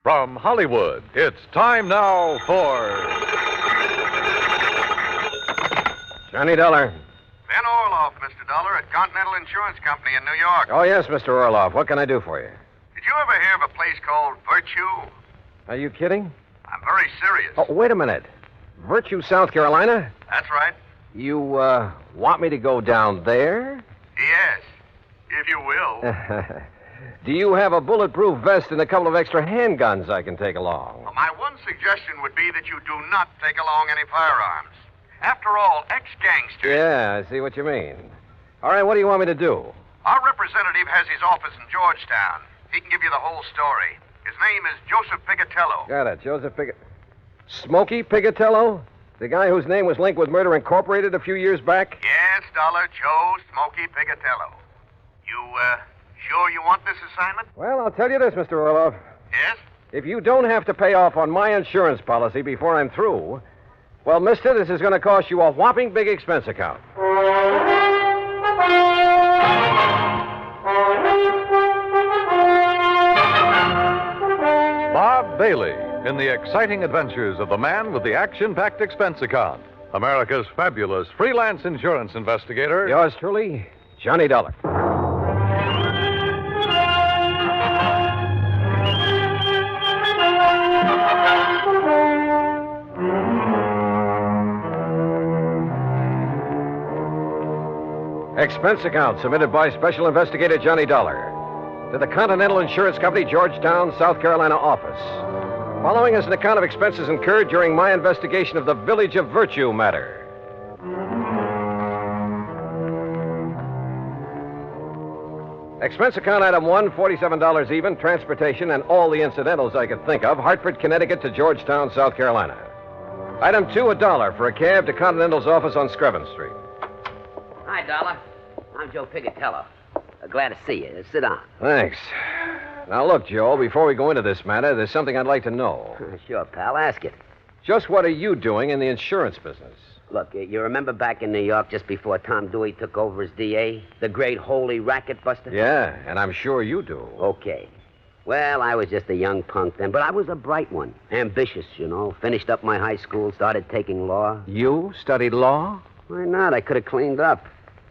From Hollywood, it's time now for Johnny Dollar. Ben Orloff, Mr. Dollar, at Continental Insurance Company in New York. Oh, yes, Mr. Orloff. What can I do for you? Did you ever hear of a place called Virtue? Are you kidding? I'm very serious. Oh, wait a minute. Virtue, South Carolina? That's right. You, want me to go down there? Yes, if you will. Do you have a bulletproof vest and a couple of extra handguns I can take along? Well, my one suggestion would be that you do not take along any firearms. After all, ex-gangsters... Yeah, I see what you mean. All right, what do you want me to do? Our representative has his office in Georgetown. He can give you the whole story. His name is Joseph Pigatello. Got it, Joseph Smokey Pigatello? The guy whose name was linked with Murder Incorporated a few years back? Yes, Dollar, Joe Smokey Pigatello. You, sure you want this assignment? Well, I'll tell you this, Mr. Orloff. Yes? If you don't have to pay off on my insurance policy before I'm through, well, mister, this is going to cost you a whopping big expense account. Bob Bailey in the exciting adventures of the man with the action-packed expense account. America's fabulous freelance insurance investigator. Yours truly, Johnny Dollar. Expense account submitted by Special Investigator Johnny Dollar to the Continental Insurance Company, Georgetown, South Carolina office. Following is an account of expenses incurred during my investigation of the Village of Virtue matter. Expense account item 1, $47 even, transportation and all the incidentals I could think of, Hartford, Connecticut to Georgetown, South Carolina. Item 2, $1 for a cab to Continental's office on Screven Street. Hi, Dollar. I'm Joe Pigatello. Glad to see you. Sit down. Thanks. Now, look, Joe, before we go into this matter, there's something I'd like to know. Sure, pal. Ask it. Just what are you doing in the insurance business? Look, you remember back in New York just before Tom Dewey took over as DA? The great holy racket buster? Yeah, and I'm sure you do. Okay. Well, I was just a young punk then, but I was a bright one. Ambitious, you know. Finished up my high school, started taking law. You studied law? Why not? I could have cleaned up.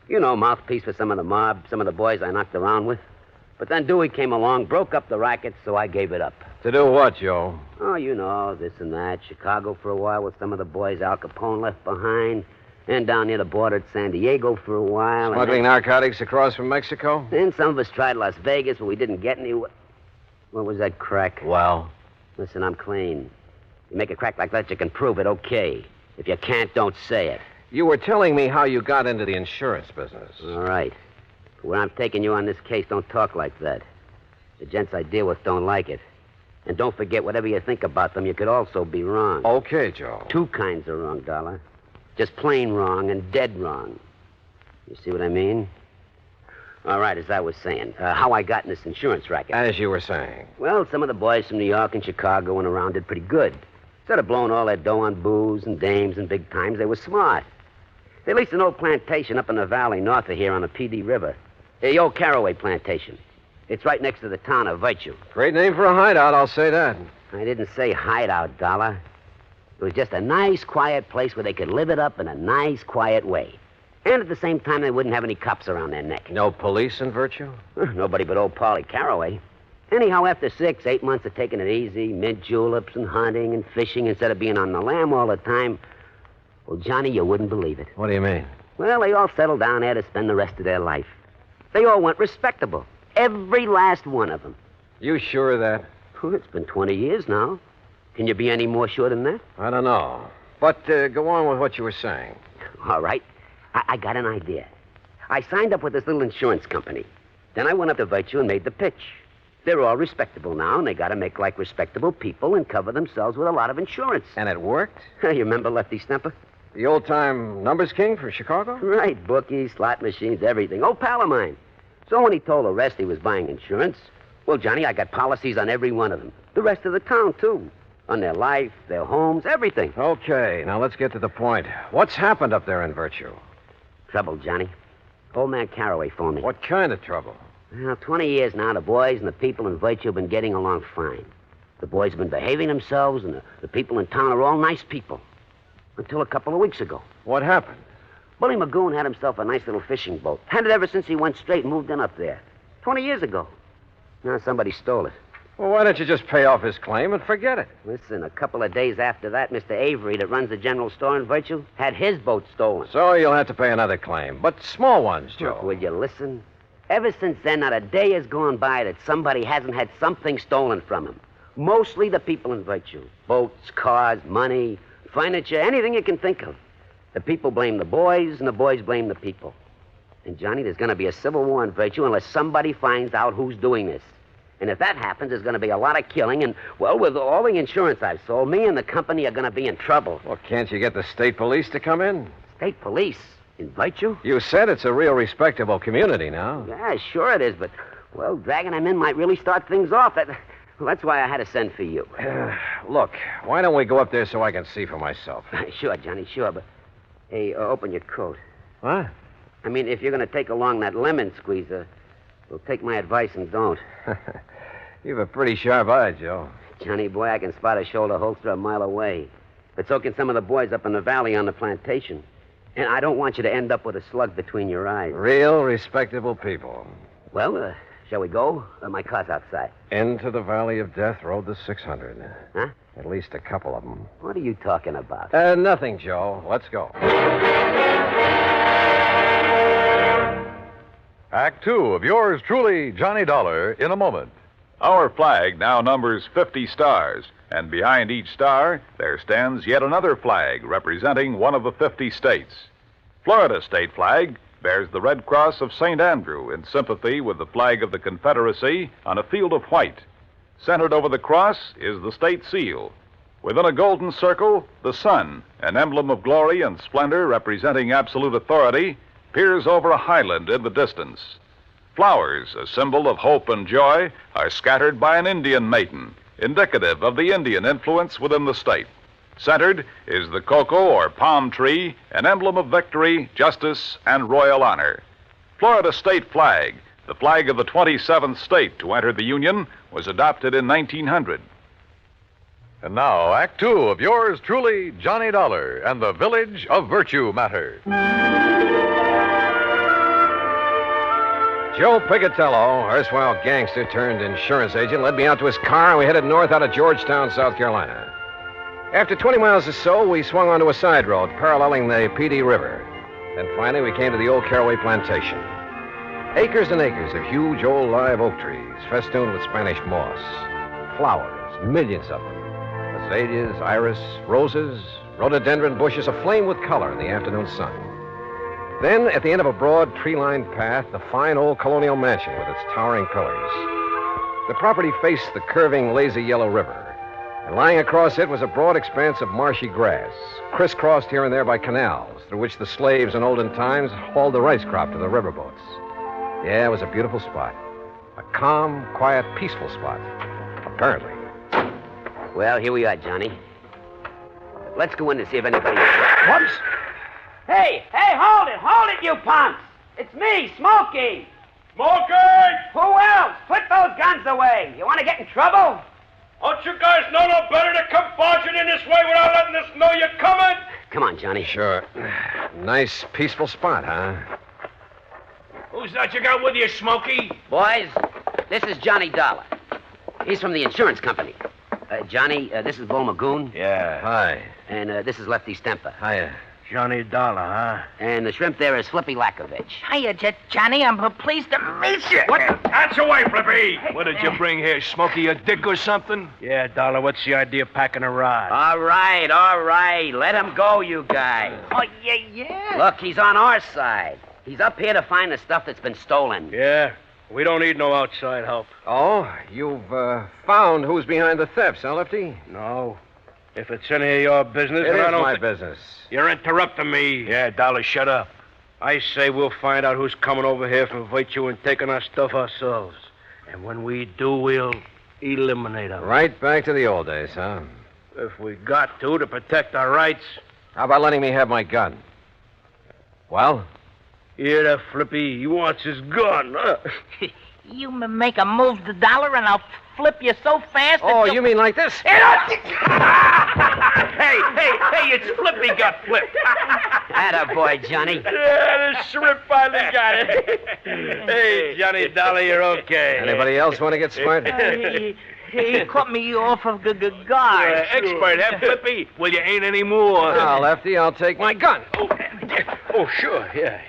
You know, mouthpiece for some of the mob, some of the boys I knocked around with. But then Dewey came along, broke up the racket, so I gave it up. To do what, Joe? Oh, you know, this and that. Chicago for a while with some of the boys Al Capone left behind. And down near the border at San Diego for a while. Smuggling narcotics across from Mexico? Then some of us tried Las Vegas, but we didn't get any... What was that crack? Well? Listen, I'm clean. You make a crack like that, you can prove it, okay. If you can't, don't say it. You were telling me how you got into the insurance business. All right. Where I'm taking you on this case, don't talk like that. The gents I deal with don't like it. And don't forget, whatever you think about them, you could also be wrong. Okay, Joe. Two kinds of wrong, Dollar. Just plain wrong and dead wrong. You see what I mean? All right, as I was saying, how I got in this insurance racket. As you were saying. Well, some of the boys from New York and Chicago and around did pretty good. Instead of blowing all their dough on booze and dames and big times, they were smart. They leased an old plantation up in the valley north of here on the PD River. The old Caraway plantation. It's right next to the town of Virtue. Great name for a hideout, I'll say that. I didn't say hideout, Dollar. It was just a nice, quiet place where they could live it up in a nice, quiet way. And at the same time, they wouldn't have any cops around their neck. No police in Virtue? Nobody but old Polly Caraway. Anyhow, after 6, 8 months of taking it easy, mint juleps and hunting and fishing instead of being on the lam all the time, well, Johnny, you wouldn't believe it. What do you mean? Well, they all settled down there to spend the rest of their life. They all went respectable. Every last one of them. You sure of that? Well, it's been 20 years now. Can you be any more sure than that? I don't know. But go on with what you were saying. All right. I got an idea. I signed up with this little insurance company. Then I went up to Virtue and made the pitch. They're all respectable now, and they got to make like respectable people and cover themselves with a lot of insurance. And it worked? You remember Lefty Stemper? The old-time numbers king for Chicago? Right, bookies, slot machines, everything. Old pal of mine. So when he told the rest he was buying insurance, well, Johnny, I got policies on every one of them. The rest of the town, too. On their life, their homes, everything. Okay, now let's get to the point. What's happened up there in Virtue? Trouble, Johnny. Old man Caraway phoned me. What kind of trouble? Well, 20 years now, the boys and the people in Virtue have been getting along fine. The boys have been behaving themselves, and the people in town are all nice people. Until a couple of weeks ago. What happened? Bully Magoon had himself a nice little fishing boat. Had it ever since he went straight and moved in up there. 20 years ago. Now somebody stole it. Well, why don't you just pay off his claim and forget it? Listen, a couple of days after that, Mr. Avery, that runs the general store in Virtue, had his boat stolen. So you'll have to pay another claim. But small ones, Joe. Look, will you listen? Ever since then, not a day has gone by that somebody hasn't had something stolen from him. Mostly the people in Virtue. Boats, cars, money, furniture, anything you can think of. The people blame the boys, and the boys blame the people. And, Johnny, there's going to be a civil war in Virtue unless somebody finds out who's doing this. And if that happens, there's going to be a lot of killing, and, well, with all the insurance I've sold, me and the company are going to be in trouble. Well, can't you get the state police to come in? State police? In Virtue? You said it's a real respectable community now. Yeah, sure it is, but, well, dragging them in might really start things off. Well, that's why I had to send for you. Look, why don't we go up there so I can see for myself? Sure, Johnny, sure, but... Hey, open your coat. What? I mean, if you're going to take along that lemon squeezer, well, take my advice and don't. You've a pretty sharp eye, Joe. Johnny, boy, I can spot a shoulder holster a mile away. But so can some of the boys up in the valley on the plantation. And I don't want you to end up with a slug between your eyes. Real respectable people. Well, shall we go? My car's outside. Into the Valley of Death rode the 600. Huh? At least a couple of them. What are you talking about? Nothing, Joe. Let's go. Act two of yours truly, Johnny Dollar, in a moment. Our flag now numbers 50 stars, and behind each star there stands yet another flag representing one of the 50 states. Florida's state flag bears the Red Cross of St. Andrew in sympathy with the flag of the Confederacy on a field of white. Centered over the cross is the state seal. Within a golden circle, the sun, an emblem of glory and splendor representing absolute authority, peers over a highland in the distance. Flowers, a symbol of hope and joy, are scattered by an Indian maiden, indicative of the Indian influence within the state. Centered is the cocoa or palm tree, an emblem of victory, justice, and royal honor. Florida state flag, the flag of the 27th state to enter the Union, was adopted in 1900. And now, Act two of yours truly, Johnny Dollar, and the Village of Virtue Matter. Joe Pigatello, erstwhile gangster turned insurance agent, led me out to his car, and we headed north out of Georgetown, South Carolina. After 20 miles or so, we swung onto a side road paralleling the PD River. Then finally, we came to the old Caraway Plantation. Acres and acres of huge old live oak trees, festooned with Spanish moss. Flowers, millions of them. Azaleas, iris, roses, rhododendron bushes aflame with color in the afternoon sun. Then, at the end of a broad, tree-lined path, the fine old colonial mansion with its towering pillars. The property faced the curving, lazy yellow river. And lying across it was a broad expanse of marshy grass, crisscrossed here and there by canals, through which the slaves in olden times hauled the rice crop to the riverboats. Yeah, it was a beautiful spot. A calm, quiet, peaceful spot. Apparently. Well, here we are, Johnny. Let's go in to see if anybody... What? Hey, hold it, you punks! It's me, Smokey! Smokey! Who else? Put those guns away. You want to get in trouble? Don't you guys know no better to come barging in this way without letting us know you're coming? Come on, Johnny. Sure. Nice, peaceful spot, huh? Who's that you got with you, Smokey? Boys, this is Johnny Dollar. He's from the insurance company. Johnny, this is Bo Magoon. Yeah. Hi. And this is Lefty Stemper. Hiya. Johnny Dollar, huh? And the shrimp there is Flippy Lakovich. Hiya, Johnny. I'm pleased to meet you. What? That's away, Flippy! What did you bring here, Smokey? A dick or something? Yeah, Dollar, what's the idea of packing a rod? All right. Let him go, you guys. Oh, yeah. Look, he's on our side. He's up here to find the stuff that's been stolen. Yeah, we don't need no outside help. Oh, you've found who's behind the thefts, huh, Lefty? No. If it's any of your business, It then I is don't my thi- business. You're interrupting me. Yeah, Dollar, shut up. I say we'll find out who's coming over here from Virtue and taking our stuff ourselves. And when we do, we'll eliminate them. Right back to the old days, huh? If we got to protect our rights. How about letting me have my gun? Well? Hear that, Flippy? He wants his gun. You make a move the dollar and I'll flip you so fast that Oh, you mean like this? Hey, it's Flippy got flipped. Attaboy, Johnny. Yeah, the shrimp finally got it. Hey, Johnny Dollar, you're okay. Anybody else want to get smart? He cut me off of the guard. Expert, huh, Flippy? Well, you ain't anymore. Now, Lefty, I'll take my gun. Oh, sure, yeah.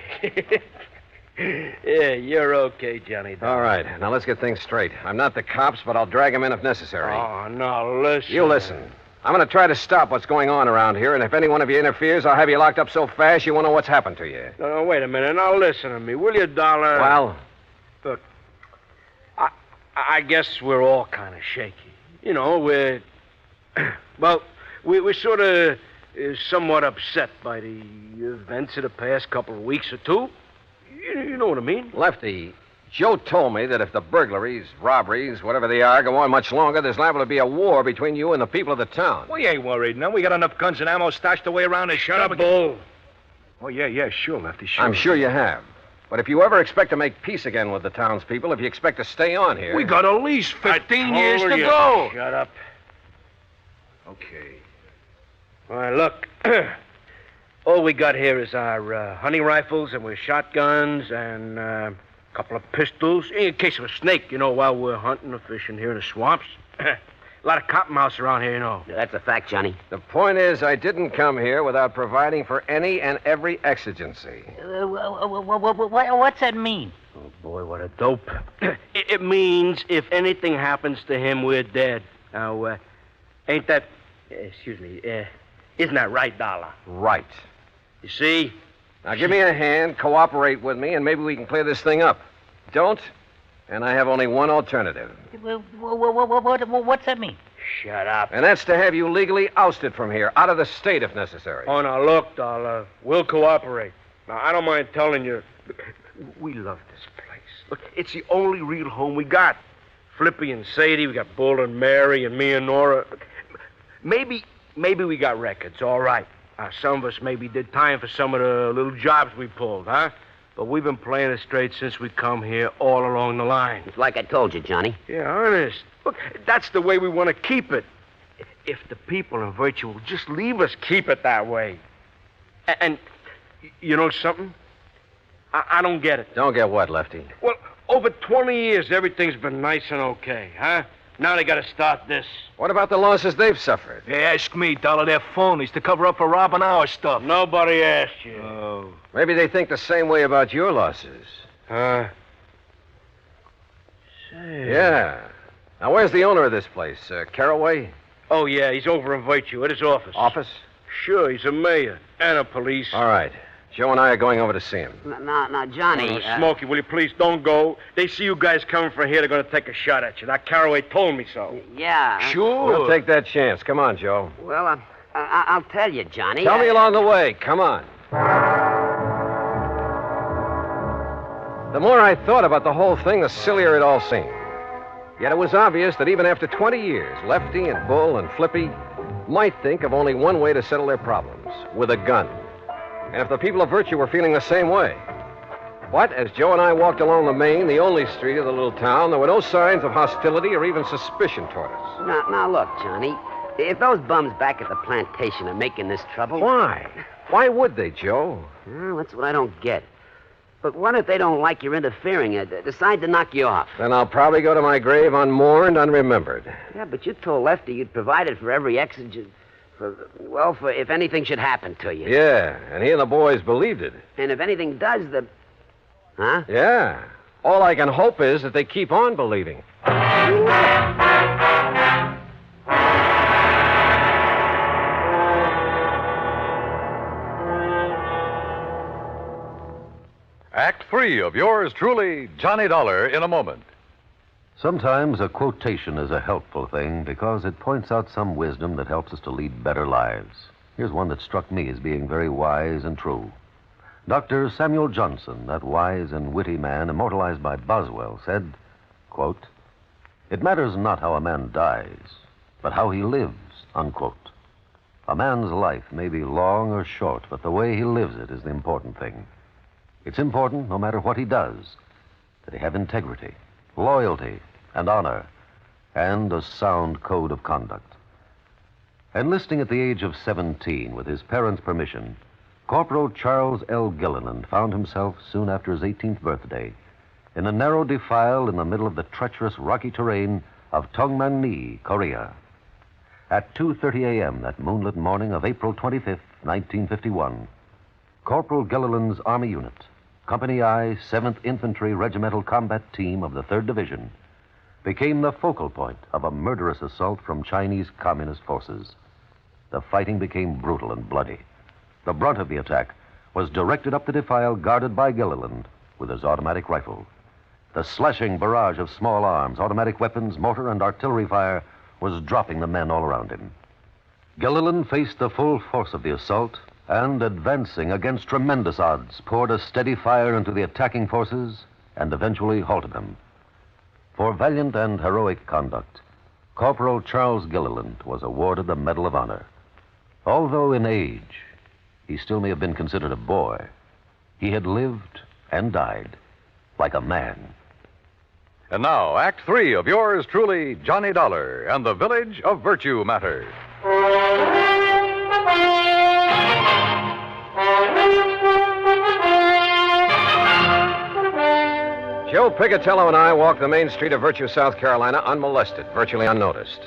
Yeah, you're okay, Johnny Dollar. All right, now let's get things straight. I'm not the cops, but I'll drag him in if necessary. Oh, no, listen. You listen. I'm going to try to stop what's going on around here, and if any one of you interferes, I'll have you locked up so fast you won't know what's happened to you. No, wait a minute. Now, listen to me, will you, Dollar? Well, Look, I guess we're all kind of shaky. You know, we're... Well, we're sort of somewhat upset by the events of the past couple of weeks or two. You know what I mean? Lefty, Joe told me that if the burglaries, robberies, whatever they are, go on much longer, there's liable to be a war between you and the people of the town. We ain't worried, no. We got enough guns and ammo stashed away around to shut up. Bull. Oh, yeah, sure, Lefty, sure. I'm sure you have. But if you ever expect to make peace again with the townspeople, if you expect to stay on here... We got at least 15 years to you. go. Shut up. Okay. All right, look. All we got here is our hunting rifles and we're shotguns and a couple of pistols in case of a snake, you know, while we're hunting or fishing here in the swamps. A lot of cottonmouths around here, you know. That's a fact, Johnny. The point is, I didn't come here without providing for any and every exigency. What's that mean? Oh, boy, what a dope. It means if anything happens to him, we're dead. Now, ain't that... excuse me, isn't that right, Dollar? Right. You see? Now, give me a hand, cooperate with me, and maybe we can clear this thing up. Don't, and I have only one alternative. What's that mean? Shut up. And that's to have you legally ousted from here, out of the state if necessary. Oh, now, look, Dollar, we'll cooperate. Now, I don't mind telling you, we love this place. Look, it's the only real home we got. Flippy and Sadie, we got Bull and Mary and me and Nora. Maybe we got records, all right. Some of us maybe did time for some of the little jobs we pulled, huh? But we've been playing it straight since we come here all along the line. It's like I told you, Johnny. Yeah, honest. Look, that's the way we want to keep it. If the people in Virtue will just leave us keep it that way. And you know something? I don't get it. Don't get what, Lefty? Well, over 20 years, everything's been nice and okay, huh? Now they got to start this. What about the losses they've suffered? Hey, ask me, Dollar. They're phonies to cover up for robbing our stuff. Nobody asked you. Oh. Maybe they think the same way about your losses. Huh? Say. Yeah. Now, where's the owner of this place? Caraway? Oh, yeah, he's over in Virtue at his office. Office? Sure, he's a mayor and a police. All right. Joe and I are going over to see him. Now, Johnny... Oh, Smokey, will you please don't go? They see you guys coming from here, they're going to take a shot at you. That Caraway told me so. Yeah. Sure. We'll take that chance. Come on, Joe. Well, I'll tell you, Johnny. Tell me along the way. Come on. The more I thought about the whole thing, the sillier it all seemed. Yet it was obvious that even after 20 years, Lefty and Bull and Flippy might think of only one way to settle their problems, with a gun. And if the people of Virtue were feeling the same way. But as Joe and I walked along the main, the only street of the little town, there were no signs of hostility or even suspicion toward us. Now, look, Johnny. If those bums back at the plantation are making this trouble... Why? Why would they, Joe? Well, that's what I don't get. But what if they don't like your interfering and decide to knock you off? Then I'll probably go to my grave unmourned, unremembered. Yeah, but you told Lefty you'd provided for every exigent... for if anything should happen to you. Yeah, and he and the boys believed it. And if anything does, Huh? Yeah. All I can hope is that they keep on believing. Act 3 of yours truly, Johnny Dollar, in a moment. Sometimes a quotation is a helpful thing because it points out some wisdom that helps us to lead better lives. Here's one that struck me as being very wise and true. Dr. Samuel Johnson, that wise and witty man immortalized by Boswell, said, quote, "It matters not how a man dies, but how he lives," unquote. A man's life may be long or short, but the way he lives it is the important thing. It's important, no matter what he does, that he have integrity, loyalty, and honor, and a sound code of conduct. Enlisting at the age of 17 with his parents' permission, Corporal Charles L. Gilliland found himself, soon after his 18th birthday, in a narrow defile in the middle of the treacherous rocky terrain of Tongmangni, Korea. At 2:30 a.m. that moonlit morning of April 25th, 1951, Corporal Gilliland's Army Unit, Company I, 7th Infantry Regimental Combat Team of the 3rd Division, became the focal point of a murderous assault from Chinese Communist forces. The fighting became brutal and bloody. The brunt of the attack was directed up the defile guarded by Gilliland with his automatic rifle. The slashing barrage of small arms, automatic weapons, mortar, and artillery fire was dropping the men all around him. Gilliland faced the full force of the assault and, advancing against tremendous odds, poured a steady fire into the attacking forces and eventually halted them. For valiant and heroic conduct, Corporal Charles Gilliland was awarded the Medal of Honor. Although in age, he still may have been considered a boy, he had lived and died like a man. And now, Act 3 of yours truly, Johnny Dollar and the Village of Virtue Matter. Joe Pigatello and I walked the main street of Virtue, South Carolina, unmolested, virtually unnoticed.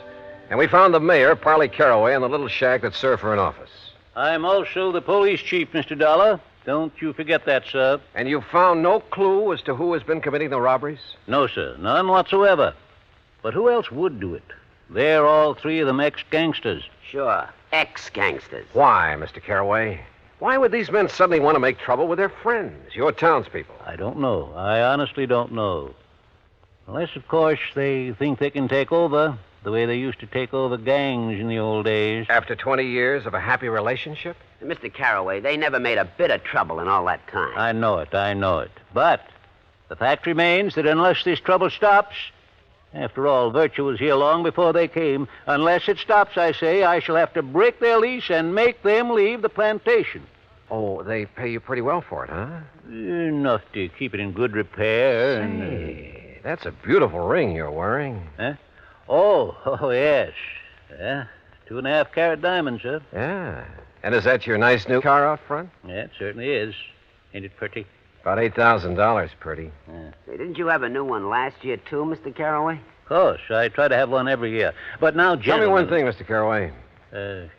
And we found the mayor, Parley Caraway, in the little shack that served for an office. I'm also the police chief, Mr. Dollar. Don't you forget that, sir. And you found no clue as to who has been committing the robberies? No, sir. None whatsoever. But who else would do it? They're all three of them ex-gangsters. Sure, ex-gangsters. Why, Mr. Caraway? Why would these men suddenly want to make trouble with their friends, your townspeople? I don't know. I honestly don't know. Unless, of course, they think they can take over the way they used to take over gangs in the old days. After 20 years of a happy relationship? Mr. Caraway, they never made a bit of trouble in all that time. I know it. But the fact remains that unless this trouble stops, after all, Virtue was here long before they came. Unless it stops, I say, I shall have to break their lease and make them leave the plantation. Oh, they pay you pretty well for it, huh? Enough to keep it in good repair. Hey, that's a beautiful ring you're wearing. Huh? Oh, yes. 2.5-carat diamonds, sir. Yeah. And is that your nice new car out front? Yeah, it certainly is. Ain't it pretty? About $8,000, pretty. Say, didn't you have a new one last year, too, Mr. Caraway? Of course. I try to have one every year. But now, Tell gentlemen... me one thing, Mr. Caraway.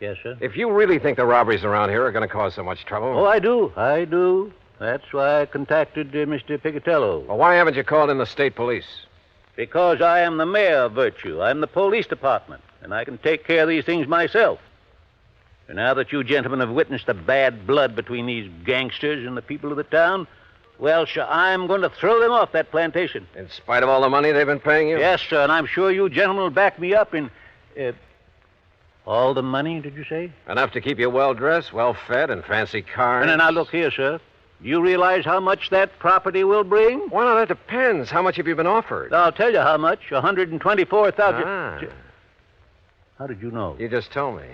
Yes, sir? If you really think the robberies around here are going to cause so much trouble... Oh, I do. That's why I contacted Mr. Pigatello. Well, why haven't you called in the state police? Because I am the mayor of Virtue. I'm the police department, and I can take care of these things myself. And now that you gentlemen have witnessed the bad blood between these gangsters and the people of the town, well, sir, I'm going to throw them off that plantation. In spite of all the money they've been paying you? Yes, sir, and I'm sure you gentlemen will back me up in... all the money, did you say? Enough to keep you well-dressed, well-fed, and fancy cars. And now, look here, sir. Do you realize how much that property will bring? Well, no, that depends. How much have you been offered? I'll tell you how much. $124,000. Ah. How did you know? You just told me.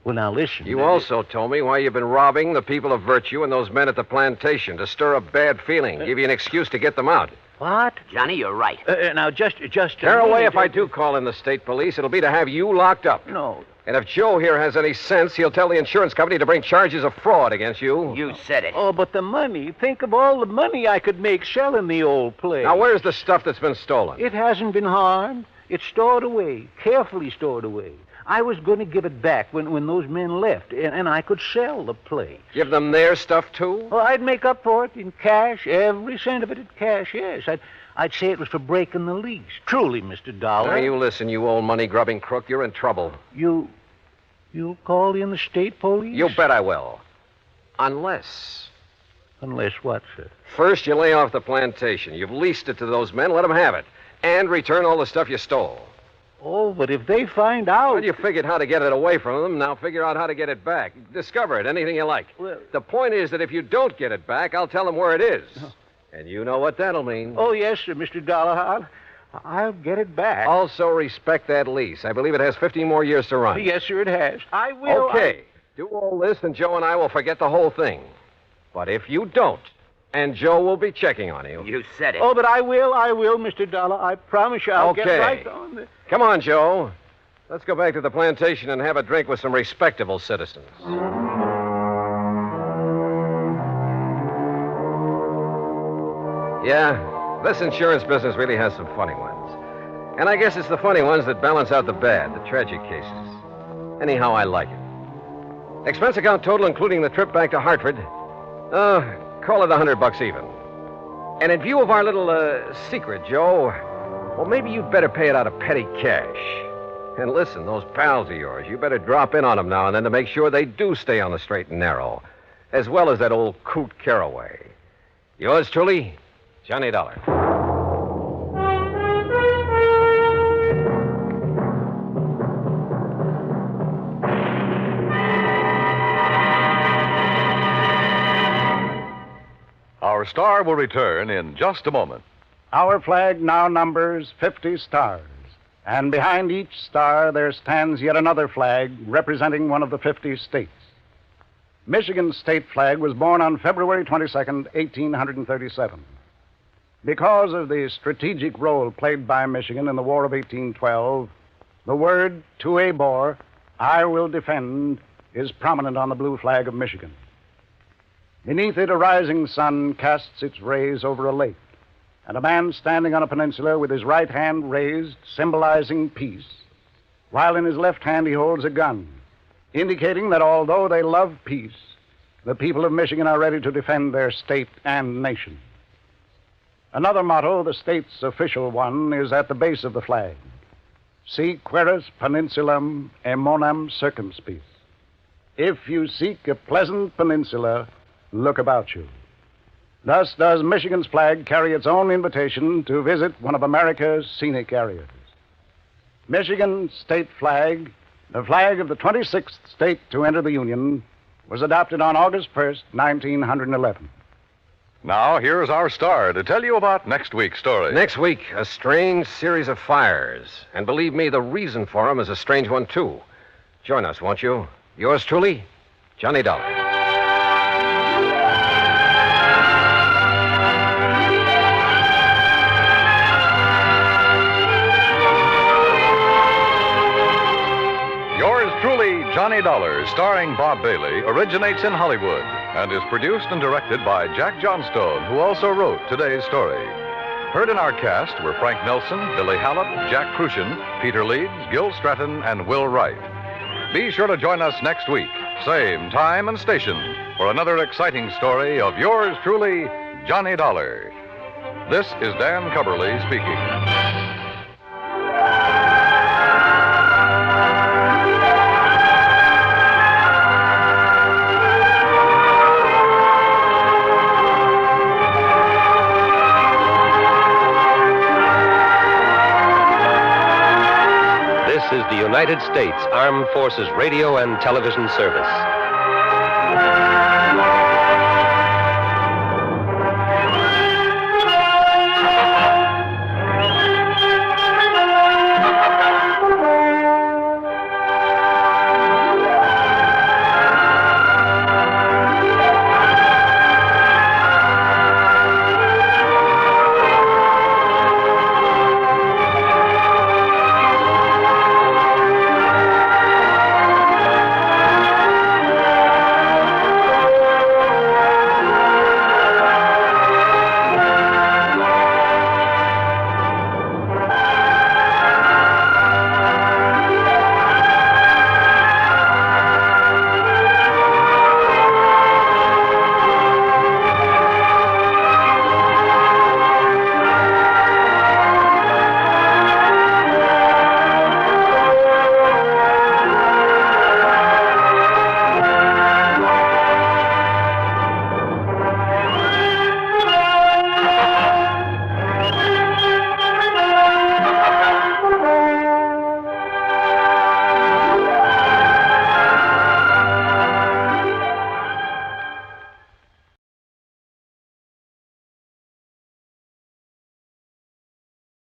Well, now, listen. You also told me why you've been robbing the people of Virtue and those men at the plantation to stir up bad feeling, give you an excuse to get them out. What? Johnny, you're right. Now, just... Caraway, if I do call in the state police, it'll be to have you locked up. No. And if Joe here has any sense, he'll tell the insurance company to bring charges of fraud against you. You said it. Oh, but the money. Think of all the money I could make selling the old place. Now, where's the stuff that's been stolen? It hasn't been harmed. It's stored away, carefully stored away. I was going to give it back when those men left, and I could sell the place. Give them their stuff, too? Well, I'd make up for it in cash, every cent of it in cash, yes. I'd say it was for breaking the lease. Truly, Mr. Dollar. Now, you listen, you old money-grubbing crook. You're in trouble. You'll call in the state police? You bet I will. Unless... Unless what, sir? First, you lay off the plantation. You've leased it to those men. Let them have it. And return all the stuff you stole. Oh, but if they find out... Well, you figured how to get it away from them. Now figure out how to get it back. Discover it, anything you like. Well... The point is that if you don't get it back, I'll tell them where it is. And you know what that'll mean. Oh, yes, sir, Mr. Dollar. I'll get it back. Also respect that lease. I believe it has 15 more years to run. Yes, sir, it has. I will... Okay. Do all this, and Joe and I will forget the whole thing. But if you don't, And Joe will be checking on you. You said it. Oh, but I will, Mr. Dollar. I promise you I'll get Okay. right on it. Come on, Joe. Let's go back to the plantation and have a drink with some respectable citizens. Yeah, this insurance business really has some funny ones. And I guess it's the funny ones that balance out the bad, the tragic cases. Anyhow, I like it. Expense account total, including the trip back to Hartford, call it $100 even. And in view of our little secret, Joe, well, maybe you'd better pay it out of petty cash. And listen, those pals of yours, you better drop in on them now and then to make sure they do stay on the straight and narrow, as well as that old coot Caraway. Yours truly, Johnny Dollar. Our star will return in just a moment. Our flag now numbers 50 stars, and behind each star there stands yet another flag representing one of the 50 states. Michigan's state flag was born on February 22nd, 1837. Because of the strategic role played by Michigan in the War of 1812, the word "to a bore, I will defend," is prominent on the blue flag of Michigan. Beneath it, a rising sun casts its rays over a lake, and a man standing on a peninsula with his right hand raised, symbolizing peace, while in his left hand he holds a gun, indicating that although they love peace, the people of Michigan are ready to defend their state and nation. Another motto, the state's official one, is at the base of the flag: Si queris peninsulam emonam circumspice. If you seek a pleasant peninsula, look about you. Thus does Michigan's flag carry its own invitation to visit one of America's scenic areas. Michigan's state flag, the flag of the 26th state to enter the Union, was adopted on August 1st, 1911. Now, here's our star to tell you about next week's story. Next week, a strange series of fires. And believe me, the reason for them is a strange one, too. Join us, won't you? Yours truly, Johnny Dollar. Truly, Johnny Dollar, starring Bob Bailey, originates in Hollywood and is produced and directed by Jack Johnstone, who also wrote today's story. Heard in our cast were Frank Nelson, Billy Hallett, Jack Crucian, Peter Leeds, Gil Stratton, and Will Wright. Be sure to join us next week, same time and station, for another exciting story of yours truly, Johnny Dollar. This is Dan Cubberly speaking. This is the United States Armed Forces Radio and Television Service.